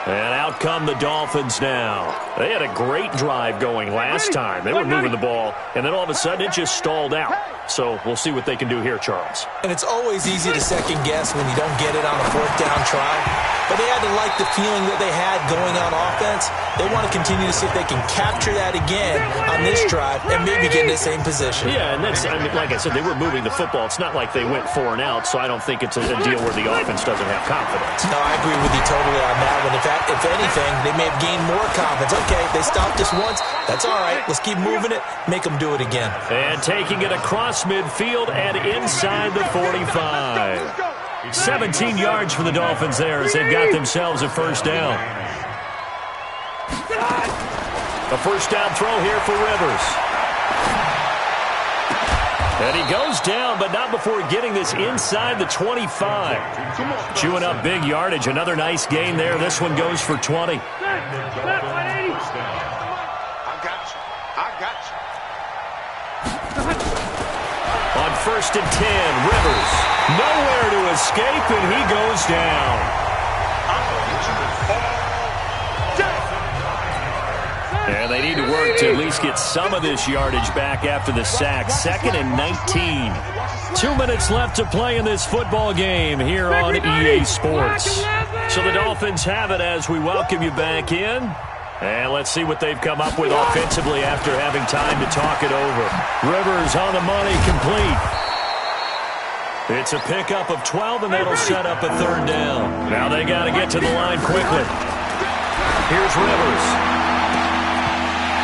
Speaker 2: And out come the Dolphins now. They had a great drive going last time. They were moving the ball, and then all of a sudden it just stalled out. So we'll see what they can do here, Charles.
Speaker 3: And it's always easy to second guess when you don't get it on a 4th down try. But they had to like the feeling that they had going on offense. They want to continue to see if they can capture that again on this drive and maybe get in the same position.
Speaker 2: Yeah, and that's, I mean, like I said, they were moving the football. It's not like they went 4 and out, so I don't think it's a deal where the offense doesn't have confidence.
Speaker 3: No, I agree with you totally on that one. In fact, if anything, they may have gained more confidence. Okay, they stopped us once. That's all right. Let's keep moving it. Make them do it again.
Speaker 2: And taking it across midfield and inside the 45. 17 yards for the Dolphins there as they've got themselves a first down. A first down throw here for Rivers. And he goes down, but not before getting this inside the 25. Chewing up big yardage. Another nice gain there. This one goes for 20. On 1st and 10, Rivers. Nowhere to escape, and he goes down. And they need to work to at least get some of this yardage back after the sack. 2nd and 19. 2 minutes left to play in this football game here on EA Sports. So the Dolphins have it as we welcome you back in. And let's see what they've come up with offensively after having time to talk it over. Rivers on the money, complete. It's a pickup of 12, and that'll set up a 3rd down. Now they got to get to the line quickly. Here's Rivers.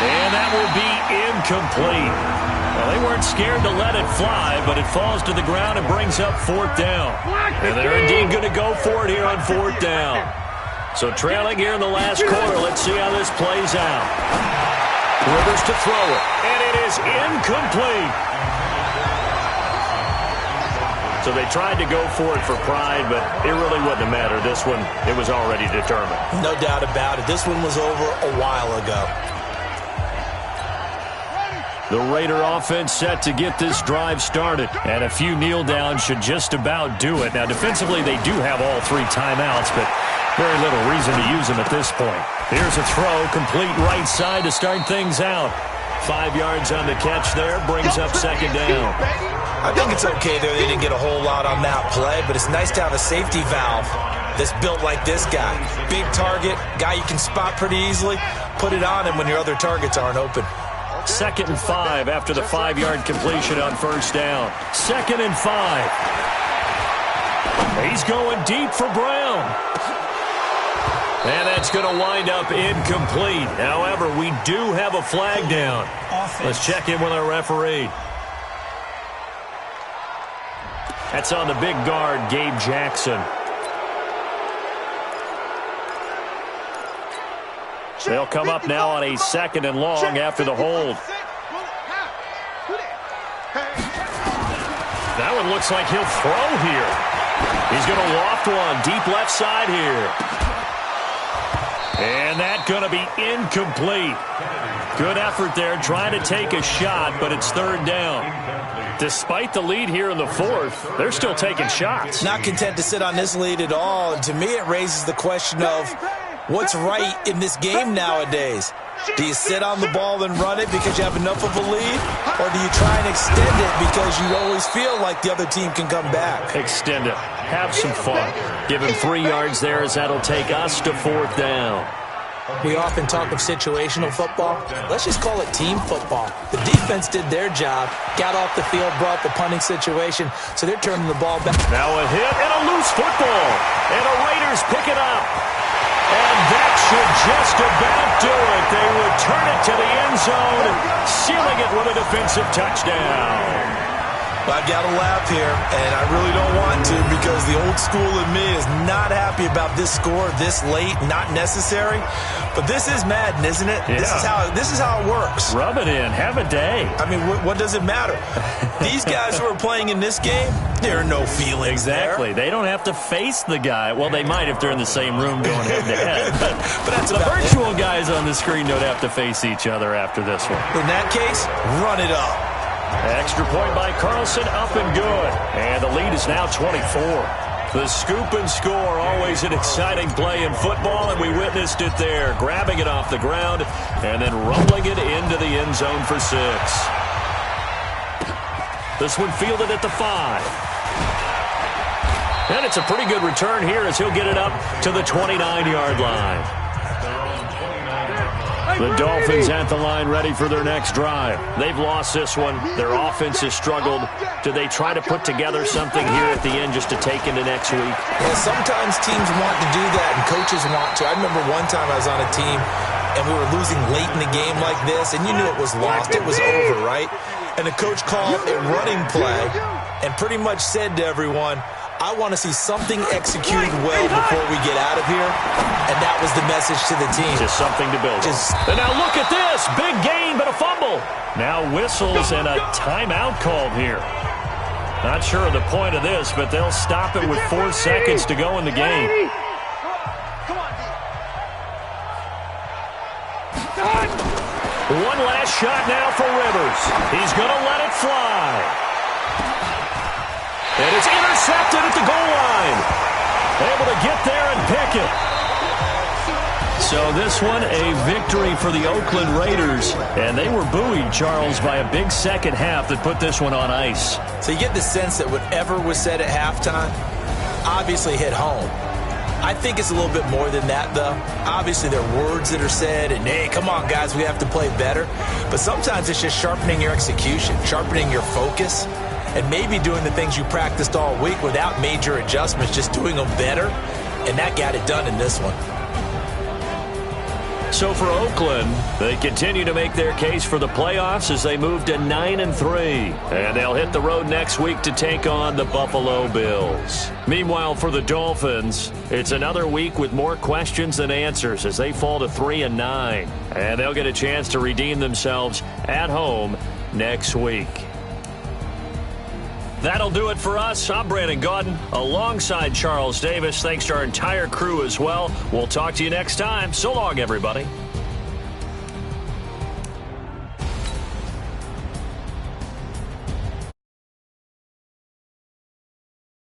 Speaker 2: And that will be incomplete. Well, they weren't scared to let it fly, but it falls to the ground and brings up 4th down. And they're indeed going to go for it here on 4th down. So trailing here in the last quarter, let's see how this plays out. Rivers to throw it, and it is incomplete. So they tried to go for it for pride, but it really wouldn't have mattered. This one, it was already determined.
Speaker 3: No doubt about it. This one was over a while ago.
Speaker 2: The Raider offense set to get this drive started, and a few kneel downs should just about do it. Now, defensively, they do have all 3 timeouts, but very little reason to use them at this point. Here's a throw, complete right side to start things out. 5 yards on the catch there, brings up 2nd down.
Speaker 3: I think it's okay there. They didn't get a whole lot on that play, but it's nice to have a safety valve that's built like this guy. Big target, guy you can spot pretty easily. Put it on him when your other targets aren't open.
Speaker 2: 2nd and 5 after the 5-yard completion on 1st down. 2nd and 5. He's going deep for Brown. And that's going to wind up incomplete. However, we do have a flag down. Let's check in with our referee. That's on the big guard, Gabe Jackson. They'll come up now on a 2nd and long after the hold. That one looks like he'll throw here. He's going to loft one deep left side here. And that's going to be incomplete. Good effort there trying to take a shot, but it's 3rd down. Despite the lead here in the 4th, they're still taking shots.
Speaker 3: Not content to sit on this lead at all. And to me, it raises the question of what's right in this game nowadays. Do you sit on the ball and run it because you have enough of a lead? Or do you try and extend it because you always feel like the other team can come back?
Speaker 2: Extend it. Have some fun. Give him 3 yards there as that'll take us to 4th down.
Speaker 3: We often talk of situational football. Let's just call it team football. The defense did their job, got off the field, brought the punting situation, so they're turning the ball back.
Speaker 2: Now a hit and a loose football. And the Raiders pick it up. And that should just about do it. They return it to the end zone, sealing it with a defensive touchdown.
Speaker 3: I've got to laugh here, and I really don't want to because the old school in me is not happy about this score this late, not necessary. But this is Madden, isn't it?
Speaker 2: Yeah.
Speaker 3: This is how it works.
Speaker 2: Rub it in. Have a day.
Speaker 3: I mean, what does it matter? These guys who are playing in this game, there are no feelings
Speaker 2: Exactly.
Speaker 3: there.
Speaker 2: They don't have to face the guy. Well, they might if they're in the same room going head-to-head.
Speaker 3: But that's
Speaker 2: the
Speaker 3: about
Speaker 2: virtual guys on the screen don't have to face each other after this one.
Speaker 3: In that case, run it up.
Speaker 2: Extra point by Carlson, up and good. And the lead is now 24. The scoop and score, always an exciting play in football, and we witnessed it there, grabbing it off the ground and then rumbling it into the end zone for 6. This one fielded at the 5. And it's a pretty good return here as he'll get it up to the 29-yard line. The Dolphins at the line ready for their next drive. They've lost this one. Their offense has struggled. Do they try to put together something here at the end just to take into next week?
Speaker 3: Yeah, sometimes teams want to do that and coaches want to. I remember one time I was on a team and we were losing late in the game like this, and you knew it was lost. It was over, right? And the coach called a running play and pretty much said to everyone, I want to see something executed well before we get out of here. And that was the message to the team.
Speaker 2: Just something to build on. And now look at this. Big gain, but a fumble. Now whistles and a timeout called here. Not sure of the point of this, but they'll stop it with 4 seconds to go in the game. One last shot now for Rivers. He's going to let it fly. And it's intercepted at the goal line. Able to get there and pick it. So this one, a victory for the Oakland Raiders. And they were buoyed, Charles, by a big second half that put this one on ice.
Speaker 3: So you get the sense that whatever was said at halftime obviously hit home. I think it's a little bit more than that, though. Obviously, there are words that are said, and, hey, come on, guys, we have to play better. But sometimes it's just sharpening your execution, sharpening your focus, and maybe doing the things you practiced all week without major adjustments, just doing them better, and that got it done in this one.
Speaker 2: So for Oakland, they continue to make their case for the playoffs as they move to 9-3. And they'll hit the road next week to take on the Buffalo Bills. Meanwhile, for the Dolphins, it's another week with more questions than answers as they fall to 3-9. And they'll get a chance to redeem themselves at home next week. That'll do it for us. I'm Brandon Gaudin alongside Charles Davis. Thanks to our entire crew as well. We'll talk to you next time. So long, everybody.